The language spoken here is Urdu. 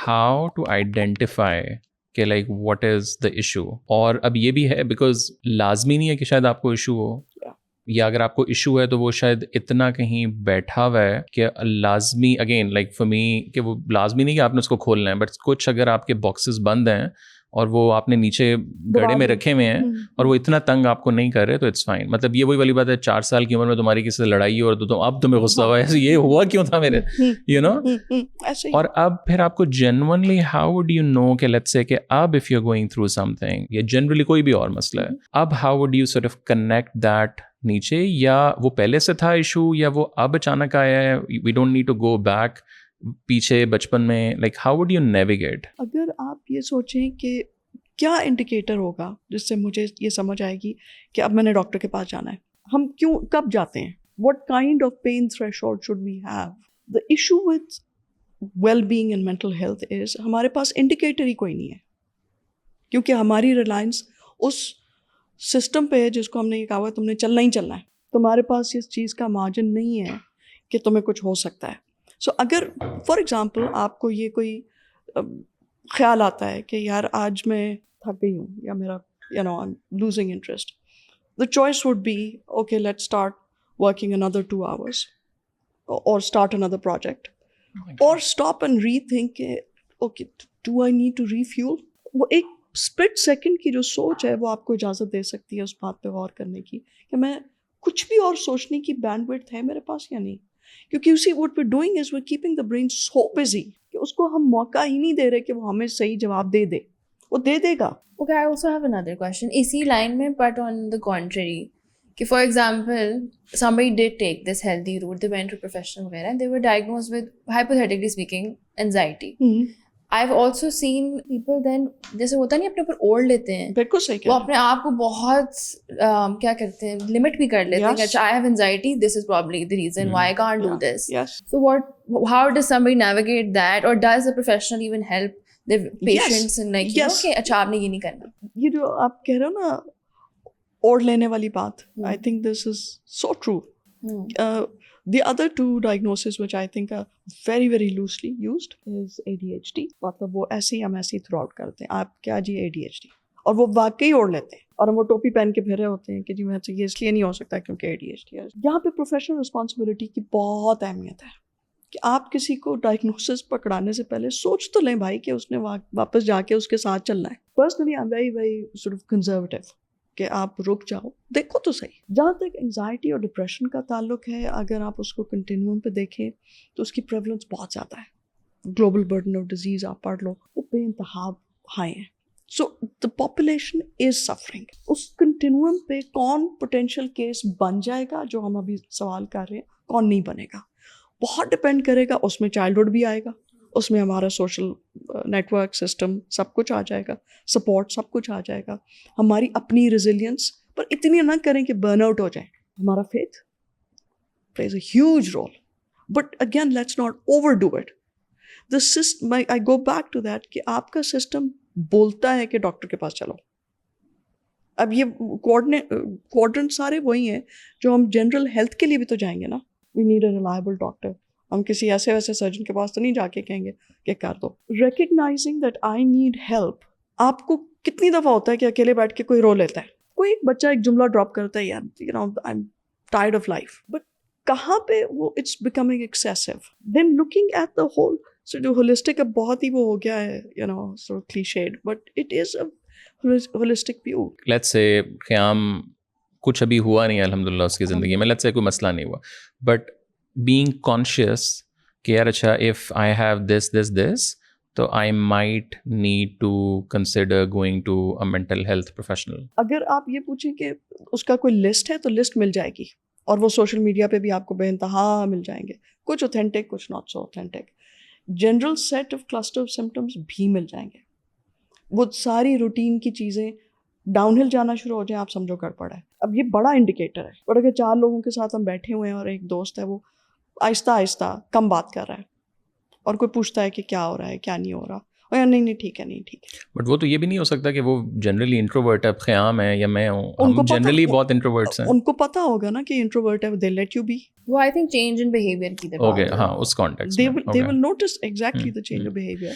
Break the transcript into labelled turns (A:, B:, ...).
A: how to identify کہ like what is the issue. اور اب یہ بھی ہے بیکاز لازمی نہیں ہے کہ شاید آپ کو ایشو ہو, یا اگر آپ کو ایشو ہے تو وہ شاید اتنا کہیں بیٹھا ہوا ہے کہ لازمی اگین لائک فار می کہ وہ لازمی نہیں کہ آپ نے اس کو کھولنا ہے, بٹ کچھ اگر آپ کے باکسز بند ہیں اور وہ آپ نے نیچے گڑے میں رکھے ہوئے ہیں اور وہ اتنا تنگ آپ کو نہیں کر رہے تو اٹس فائن. مطلب یہ وہی والی بات ہے, 4 سال کی عمر میں تمہاری کسی سے لڑائی اور تو اب تمہیں غصہ ہوا ہے, یہ ہوا کیوں تھا میرے, یو نو. اور اب پھر آپ کو genuinely how would you know کہ لیٹس سے کہ اب if you are going through سم تھنگ یا جنرلی کوئی بھی اور مسئلہ ہے, اب how would you sort of connect that نیچے, یا وہ پہلے سے تھا ایشو یا وہ اب اچانک آیا ہے, we don't need to go back پیچھے بچپن میں, like how would you navigate.
B: اگر آپ یہ سوچیں کہ کیا انڈیکیٹر ہوگا جس سے مجھے یہ سمجھ آئے گی کہ اب میں نے ڈاکٹر کے پاس جانا ہے, ہم کیوں کب جاتے ہیں, what kind of pain threshold should we have. The issue with well-being and mental health is ہمارے پاس انڈیکیٹر ہی کوئی نہیں ہے, کیونکہ ہماری ریلائنس اس سسٹم پہ ہے جس کو ہم نے یہ کہا ہوا ہے تم نے چلنا ہی چلنا ہے, تمہارے پاس اس چیز کا مارجن نہیں ہے کہ تمہیں کچھ ہو سکتا ہے. سو اگر فار ایگزامپل آپ کو یہ کوئی خیال آتا ہے کہ یار آج میں تھک گئی ہوں یا میرا I'm losing interest, the choice would be okay, let's start working another 2 hours or start another project, or stop and rethink okay, do I need to refuel. وہ ایک split second کی جو سوچ ہے وہ آپ کو اجازت دے سکتی ہے اس بات پہ غور کرنے کی کہ میں کچھ بھی اور سوچنے کی بینڈ وڈتھ ہے میرے پاس یا نہیں. کیونکہ you see what we're doing is we're keeping the brain so busy کہ اس کو ہم موقع ہی نہیں دے رہے کہ وہ ہمیں صحیح جواب دے دے, وہ دے دے گا.
C: Okay, I also have another question. اسی line میں but on the contrary, کہ for example somebody did take this healthy route, they went to professional وغیرہ and they were diagnosed with, hypothetically speaking, anxiety. I've also seen people then جیسے ہوتا نہیں اپنے اوپر اوڑھ لیتے ہیں,
B: بالکل صحیح,
C: وہ اپنے آپ کو بہت کیا کرتے ہیں لمٹ بھی کر لیتے ہیں کہ اچھا I have anxiety, this is probably the reason why I can't do this. So how does somebody navigate that, or does a professional even help the patients and like you know کہ اچھا آپ نے یہ نہیں کرنا.
B: یہ جو آپ کہہ رہے ہو نا اوڑھ لینے والی بات, I think this is so true. The other 2 diagnoses which I think are very very loosely used is ADHD. مطلب وہ ایسے ہی ہم ایسے ہی تھرو آؤٹ کرتے ہیں, آپ کیا جی ADHD, اور وہ واقعی اوڑھ لیتے ہیں اور ہم وہ ٹوپی پہن کے پھر رہے ہوتے ہیں کہ جی میں یہ اس لیے نہیں ہو سکتا کیونکہ ADHD ہے. یہاں پہ پروفیشنل رسپانسبلٹی کی بہت اہمیت ہے کہ آپ کسی کو ڈائگنوسس پکڑانے سے پہلے سوچ تو لیں بھائی کہ اس نے واپس جا کے اس کے ساتھ چلنا ہے. Personally I am very very sort of conservative کہ آپ رک جاؤ, دیکھو تو صحیح. جہاں تک انگزائٹی اور ڈپریشن کا تعلق ہے, اگر آپ اس کو کنٹینیوم پہ دیکھیں تو اس کی پریولنس بہت زیادہ ہے. گلوبل برڈن آف ڈیزیز آپ پڑھ لو, وہ بے انتہا ہائی ہیں. So the population is suffering. اس کنٹینیوم پہ کون پوٹینشیل کیس بن جائے گا جو ہم ابھی سوال کر رہے ہیں, کون نہیں بنے گا, بہت ڈپینڈ کرے گا. اس میں چائلڈہڈ بھی آئے گا, اس میں ہمارا سوشل نیٹورک سسٹم سب کچھ آ جائے گا, سپورٹ سب کچھ آ جائے گا, ہماری اپنی ریزیلینس, پر اتنی نہ کریں کہ برن آؤٹ ہو جائیں. ہمارا faith plays a huge role, but again let's not overdo it. The system, I go back to that کہ آپ کا سسٹم بولتا ہے کہ ڈاکٹر کے پاس چلو. اب یہ کوارڈرنٹ سارے وہی ہیں جو ہم جنرل ہیلتھ کے لیے بھی تو جائیں گے نا. We need a reliable doctor. ہم کسی ایسے ویسے سرجن کے پاس تو نہیں جا کے کہیں گے کہ کر دو. Recognising that I need help. آپ کو کتنی دفعہ ہوتا ہے کہ اکیلے بیٹھ کے کوئی رو لیتا ہے, کوئی ایک بچہ ایک جملہ ڈراپ کرتا ہے, یار I am tired of life, but کہاں پہ وہ it's becoming excessive. Then looking at the whole, so جو ہولسٹک اب بہت ہی وہ ہو گیا ہے so cliched, but it is a holistic view.
A: Let's سے قیام کچھ ابھی ہوا نہیں ہے الحمدللہ اس کی زندگی میں, لیٹس سے کوئی مسئلہ نہیں ہوا, بٹ being conscious کہ یار اچھا if I have this تو I might need to consider going to a mental health professional.
B: اگر آپ یہ پوچھیں کہ اس کا کوئی لسٹ ہے تو لسٹ مل جائے گی, اور وہ سوشل میڈیا پہ بھی آپ کو بے انتہا مل جائیں گے, کچھ اوتھینٹک کچھ not so authentic. General set of cluster of symptoms بھی مل جائیں گے. وہ ساری روٹین کی چیزیں ڈاؤن ہل جانا شروع ہو جائیں, آپ سمجھو گڑبڑ ہے. اب یہ بڑا انڈیکیٹر ہے. اور اگر 4 لوگوں کے ساتھ ہم بیٹھے ہوئے ہیں اور ایک دوست ہے وہ آہستہ آہستہ کم بات کر رہا ہے, اور کوئی پوچھتا ہے کہ کیا ہو رہا ہے کیا نہیں ہو رہا, نہیں نہیں ٹھیک ہے, نہیں ٹھیک ہے.
A: بٹ وہ تو یہ بھی نہیں ہو سکتا کہ وہ جنرلی انٹروورٹ ہے, اب خیام ہے یا میں ہوں, ہم جنرلی بہت انٹروورٹس ہیں.
B: ان کو پتا ہوگا نا کہ انٹروورٹ ہے, they let you be.
C: وہ I think change in behavior کی
A: اوکے ہاں اس context
B: they will notice exactly the change of behavior.